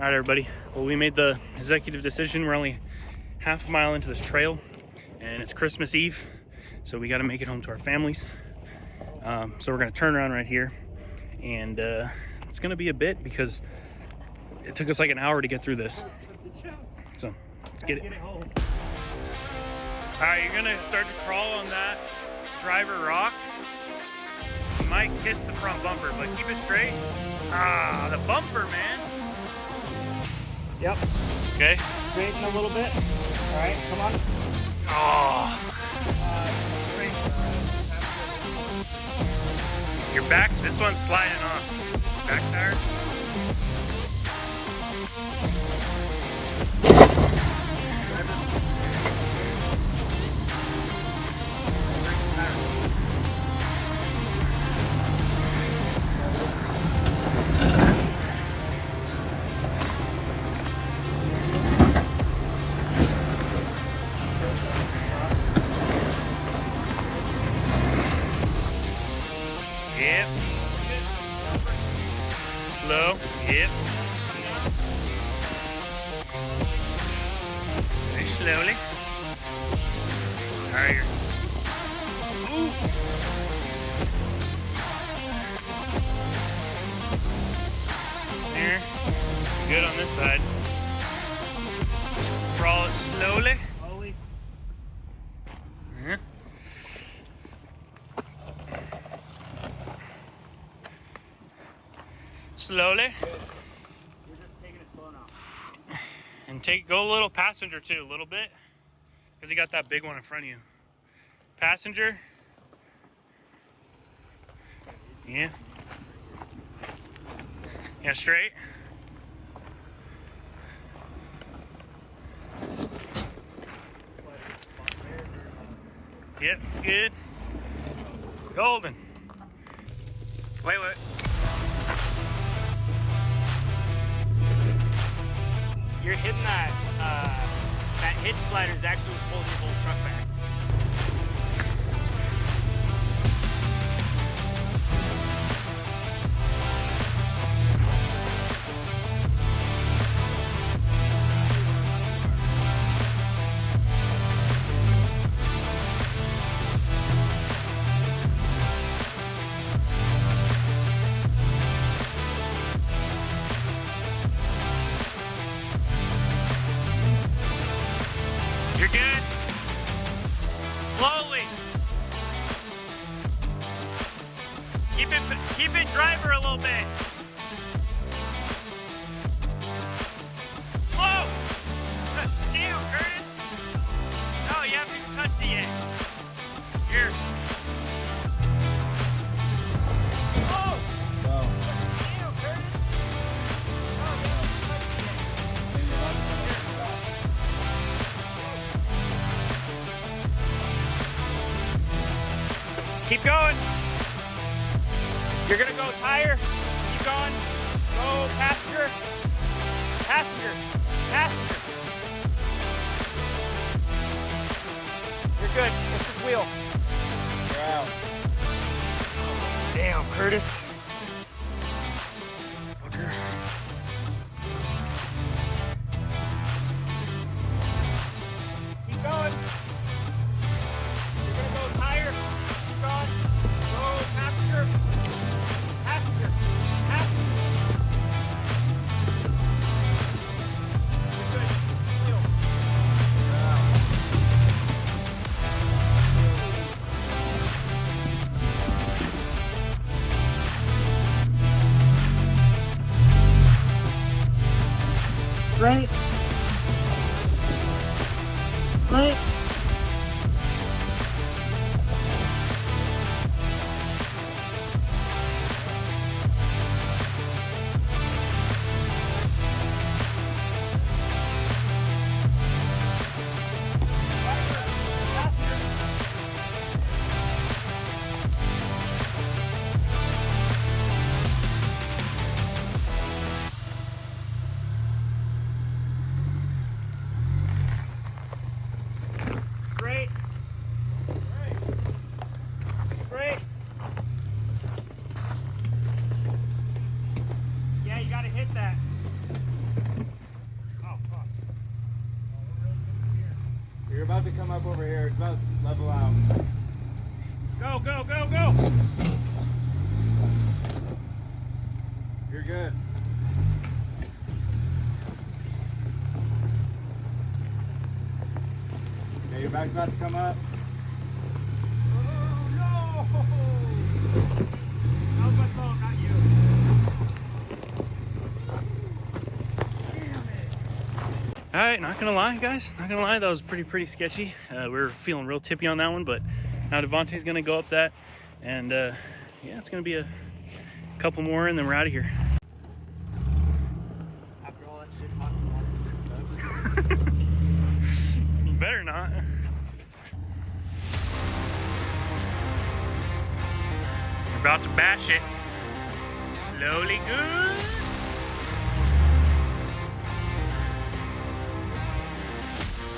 All right, everybody. Well, we made the executive decision. We're only half a mile into this trail, and it's Christmas Eve, so we got to make it home to our families. So we're going to turn around right here, and it's going to be a bit because it took us like an hour to get through this. So let's get it. All right, you're going to start to crawl on that driver rock. You might kiss the front bumper, but keep it straight. Ah, the bumper, man. Yep. Okay. Straighten a little bit. All right, come on. Oh. Your back, this one's sliding off. Back tire. Yep. Slow. Yep. Very slowly. Alright. Ooh. There. Good on this side. Crawl it slowly. Uh-huh. Slowly. Good. You're just taking it slow now. And go a little passenger too, a little bit. Because you got that big one in front of you. Passenger. Yeah. Yeah, straight. Yep, good. Golden. Wait. You're hitting that hitch slider is actually what's holding your whole truck back. You're good. Slowly. Keep it driver a little bit. Whoa! Damn, Curtis. No, you haven't even touched it yet. Here. Whoa! Wow. Damn, Curtis. Oh, you haven't touched it yet. Keep going. You're gonna go tire. Keep going. Go passenger. Passenger. Passenger. You're good. Let's just wheel. You're out. Damn, Curtis. Fucker. Keep going. You're gonna go tire. Keep going. Go passenger. Passenger. Passenger. You're good. Wheel. You're out. Straight. Straight. You're about to come up over here. It's about to level out. Go, go, go, go! You're good. Okay, your back's about to come up. Oh no! That was my phone, not you. All right, not gonna lie, guys. Not gonna lie, that was pretty sketchy. We were feeling real tippy on that one, but now Devontae's gonna go up that, and yeah, it's gonna be a couple more, and then we're out of here. After all that shit talking about this stuff. You better not. We're about to bash it. Slowly, good.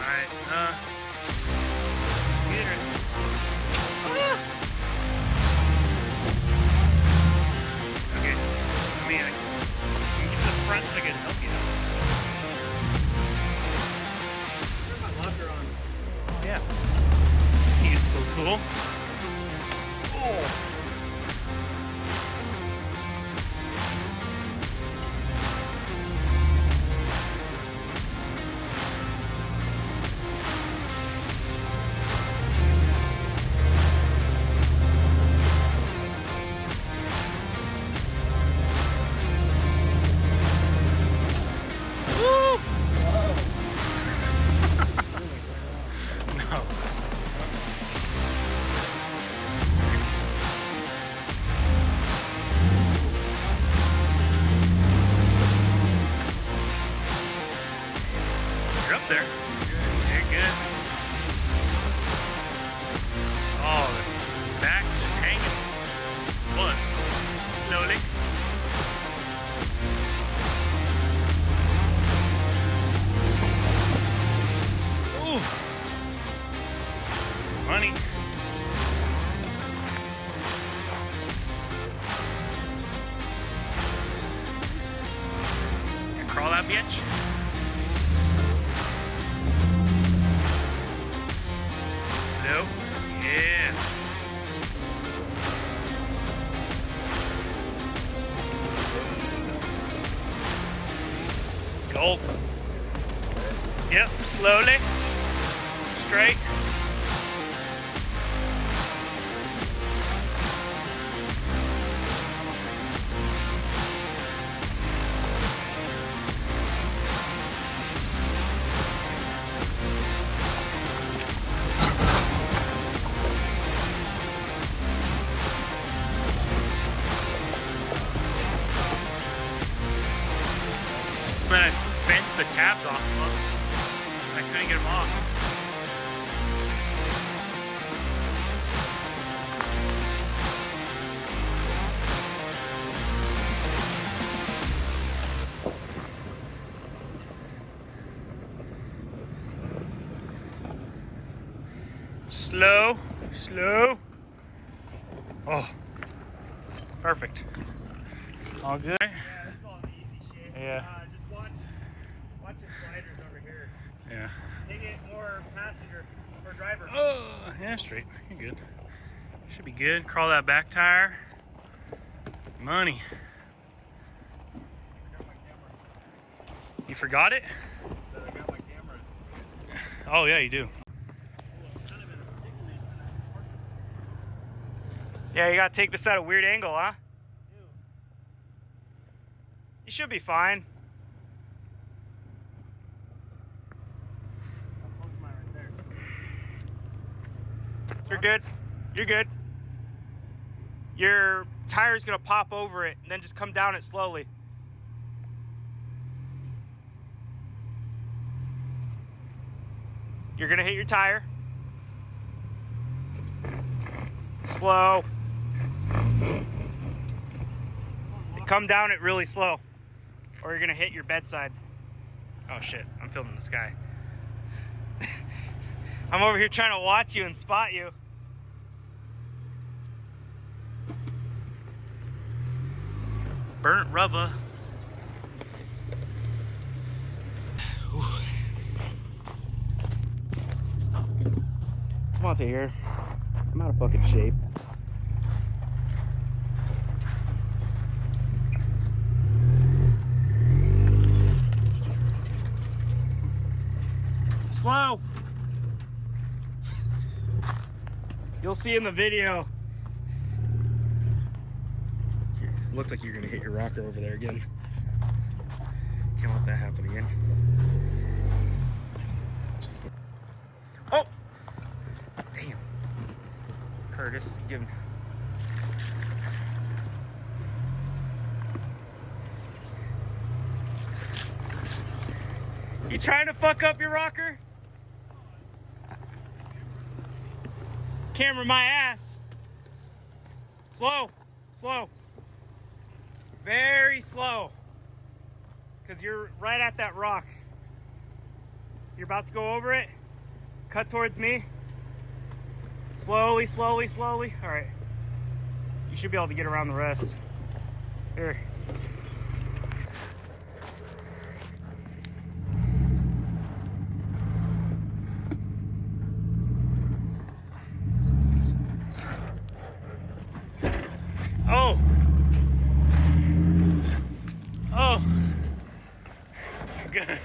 Alright, get her. Ah! Okay, I mean, I can get to the front so I can help you out. Turn my locker on. Yeah. Useful tool. Oh. You're up there. You're good. Oh, the back just hanging. But slowly. Ooh. Money. Yeah, crawl that bitch. Nope. Yeah. Go. Yep, slowly. Straight. But I bent the tabs off of them. I couldn't get them off. Slow, slow. Oh, perfect. All good. Yeah, this is all the easy shit. Yeah. Just watch the sliders over here. Yeah. Take it more passenger or driver. Oh, yeah, straight. You're good. Should be good. Crawl that back tire. Money. You forgot it? I got my camera. Oh, yeah, you do. Yeah, you gotta take this at a weird angle, huh? You should be fine. You're good. You're good. Your tire's gonna pop over it and then just come down it slowly. You're gonna hit your tire. Slow. Come down it really slow, or you're gonna hit your bedside. Oh shit, I'm filming the sky. I'm over here trying to watch you and spot you. Burnt rubber. Devontae here. I'm out of fucking shape. Slow. You'll see in the video. Looks like you're gonna hit your rocker over there again. Can't let that happen again. Oh! Damn. Curtis, giving. You trying to fuck up your rocker? Camera my ass. Slow, slow. Very slow. Because you're right at that rock. You're about to go over it. Cut towards me. Slowly, slowly, slowly. All right. You should be able to get around the rest. Here. Oh. Oh. Good.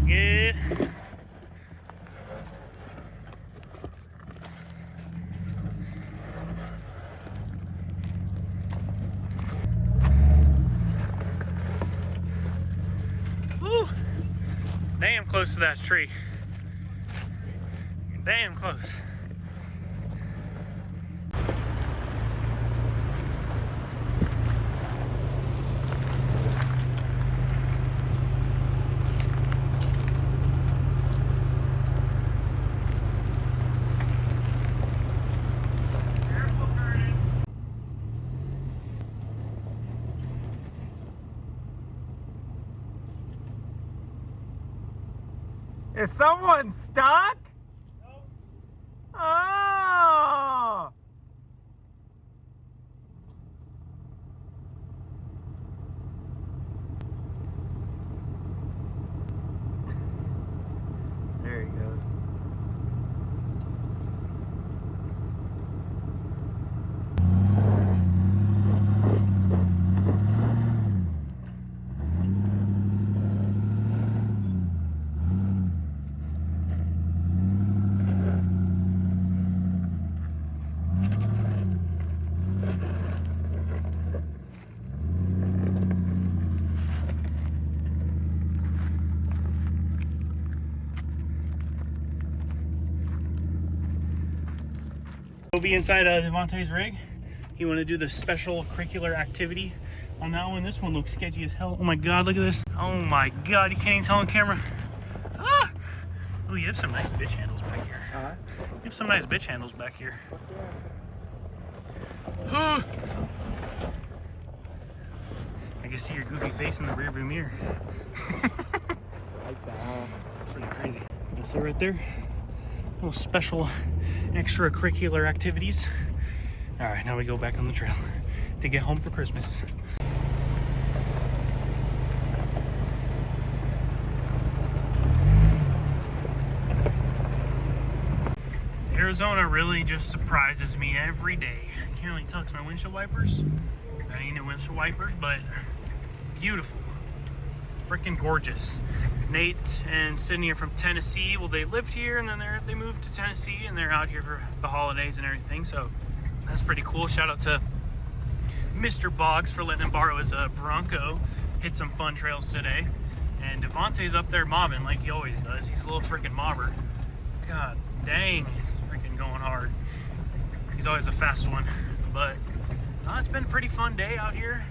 Good. Woo. Damn close to that tree. Damn close. Is someone stuck? Nope. Oh! There he goes. We'll be inside Devontae's rig. He wanted to do the special curricular activity on that one. This one looks sketchy as hell. Oh my god, look at this. Oh my god, you can't even tell on camera. Ah! Oh, you have some nice bitch handles back here. You have some nice bitch handles back here. I can see your goofy face in the rearview mirror. Like that. Pretty crazy. That's it right there. Little special extracurricular activities. All right, now we go back on the trail to get home for Christmas. Arizona really just surprises me every day. I can't really tell because my windshield wipers. I need new windshield wipers, but beautiful. Freaking gorgeous. Nate and Sydney are from Tennessee. Well, they lived here and then they moved to Tennessee and they're out here for the holidays and everything. So that's pretty cool. Shout out to Mr. Boggs for letting him borrow his Bronco. Hit some fun trails today. And Devontae's up there mobbing like he always does. He's a little freaking mobber. God dang, he's freaking going hard. He's always a fast one. But it's been a pretty fun day out here.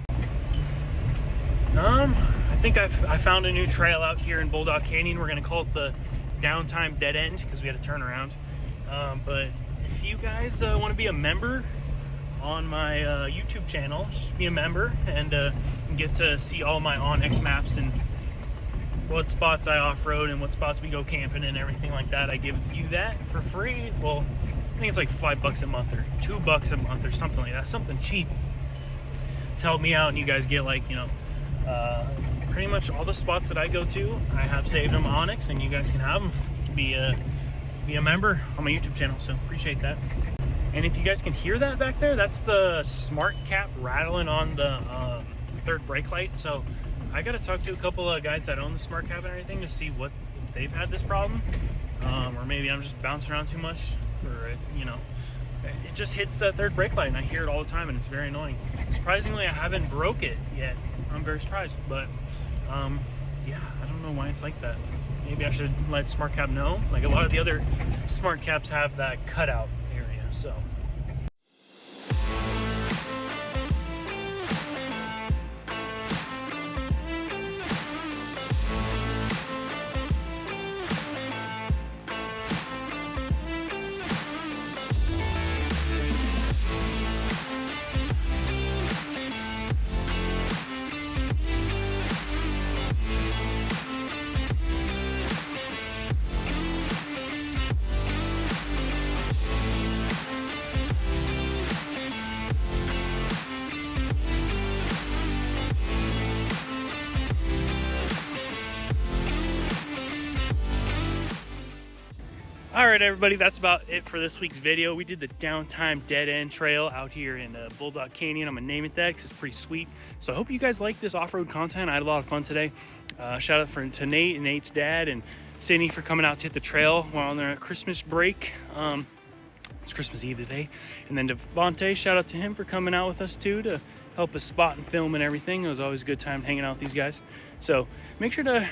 I think I found a new trail out here in Bulldog Canyon. We're gonna call it the Downtime Dead End because we had to turn around. But if you guys want to be a member on my YouTube channel, just be a member and get to see all my Onyx maps and what spots I off-road and what spots we go camping and everything like that. I give you that for free. Well, I think it's like $5 a month or $2 a month or something like that. Something cheap to help me out, and you guys get like, you know, pretty much all the spots that I go to, I have saved them Onyx, and you guys can have them. Be a member on my YouTube channel, so appreciate that. And if you guys can hear that back there, that's the smart cap rattling on the third brake light. So I got to talk to a couple of guys that own the smart cap and everything to see what if they've had this problem, or maybe I'm just bouncing around too much, or you know, it just hits that third brake light and I hear it all the time and it's very annoying. Surprisingly, I haven't broke it yet. I'm very surprised, but yeah, I don't know why it's like that. Maybe I should let smart cap know. Like a lot of the other smart caps have that cutout area, so. All right, everybody, that's about it for this week's video. We did the Downtime dead end trail out here in Bulldog Canyon. I'm gonna name it that because it's pretty sweet. So I hope you guys like this off-road content. I had a lot of fun today. Shout out to Nate and Nate's dad and Sydney for coming out to hit the trail while on their Christmas break. It's Christmas Eve today. And then Devontae, shout out to him for coming out with us too to help us spot and film and everything. It was always a good time hanging out with these guys. So make sure to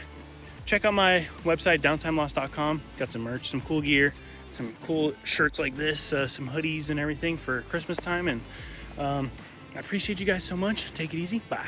check out my website, downtimelost.com. Got some merch, some cool gear, some cool shirts like this, some hoodies and everything for Christmas time. And I appreciate you guys so much. Take it easy. Bye.